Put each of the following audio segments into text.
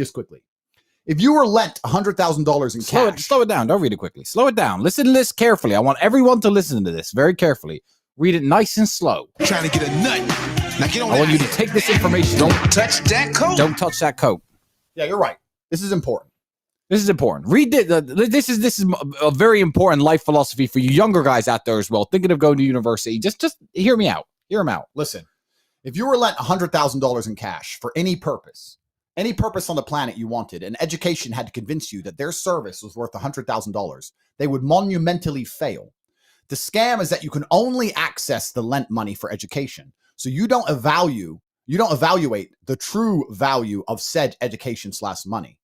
this quickly. If you were lent $100,000 in cash. Slow it down. Don't read it quickly. Slow it down. Listen to this carefully. I want everyone to listen to this very carefully. Read it nice and slow. Trying to get a nut. Now get on. I want you to take this information. Don't touch that coat. Don't touch that coat. Yeah, you're right. This is important. This is important. Read it. This is a very important life philosophy for you younger guys out there as well, thinking of going to university. Just hear me out. Hear them out. Listen, if you were lent $100,000 in cash for any purpose on the planet you wanted, and education had to convince you that their service was worth $100,000, they would monumentally fail. The scam is that you can only access the lent money for education. So you don't evaluate the true value of said education/money.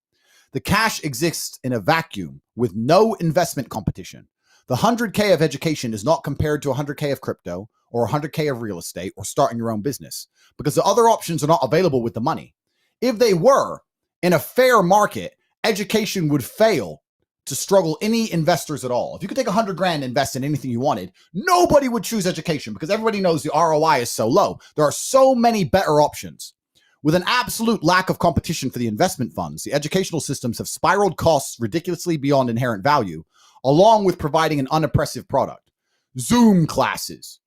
The cash exists in a vacuum with no investment competition. The 100K of education is not compared to 100K of crypto or 100K of real estate or starting your own business, because the other options are not available with the money. If they were, in a fair market, education would fail to struggle any investors at all. If you could take 100 grand and invest in anything you wanted, nobody would choose education because everybody knows the ROI is so low. There are so many better options. With an absolute lack of competition for the investment funds, the educational systems have spiraled costs ridiculously beyond inherent value, along with providing an unimpressive product. Zoom classes.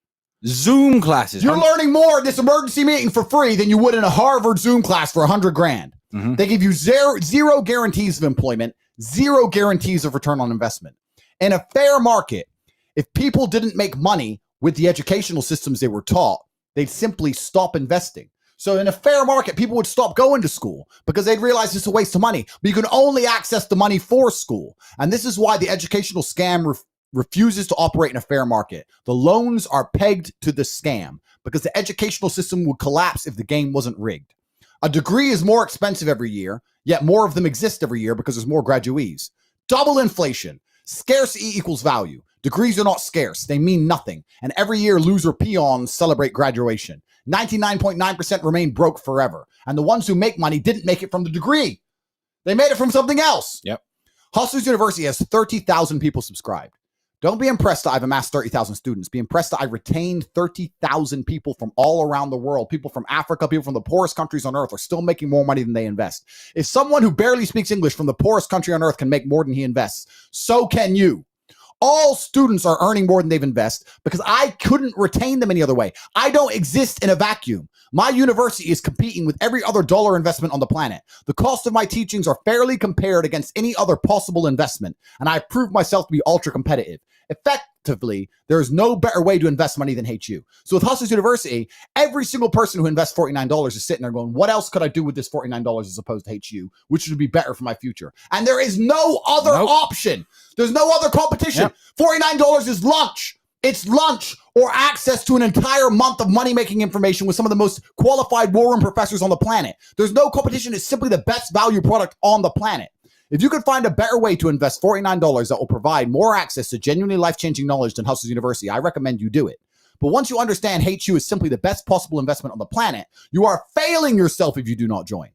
You're learning more at this emergency meeting for free than you would in a Harvard Zoom class for 100 grand. Mm-hmm. They give you zero guarantees of employment, zero guarantees of return on investment. In a fair market, if people didn't make money with the educational systems they were taught, they'd simply stop investing. So in a fair market, people would stop going to school because they'd realize it's a waste of money. But you can only access the money for school. And this is why the educational scam refuses to operate in a fair market. The loans are pegged to the scam because the educational system would collapse if the game wasn't rigged. A degree is more expensive every year, yet more of them exist every year because there's more graduees. Double inflation. Scarcity equals value. Degrees are not scarce. They mean nothing. And every year, loser peons celebrate graduation. 99.9% remain broke forever. And the ones who make money didn't make it from the degree. They made it from something else. Yep. Hustlers University has 30,000 people subscribed. Don't be impressed that I've amassed 30,000 students. Be impressed that I retained 30,000 people from all around the world. People from Africa, people from the poorest countries on earth are still making more money than they invest. If someone who barely speaks English from the poorest country on earth can make more than he invests, so can you. All students are earning more than they've invested because I couldn't retain them any other way. I don't exist in a vacuum. My university is competing with every other dollar investment on the planet. The cost of my teachings are fairly compared against any other possible investment, and I proved myself to be ultra competitive. Effectively, there is no better way to invest money than HU. So with Hustlers University, every single person who invests $49 is sitting there going, what else could I do with this $49 as opposed to HU, which would be better for my future? And there is no other option. There's no other competition. Yep. $49 is lunch. It's lunch or access to an entire month of money-making information with some of the most qualified war room professors on the planet. There's no competition. It's simply the best value product on the planet. If you could find a better way to invest $49 that will provide more access to genuinely life-changing knowledge than Hustlers University, I recommend you do it. But once you understand HU is simply the best possible investment on the planet, you are failing yourself if you do not join.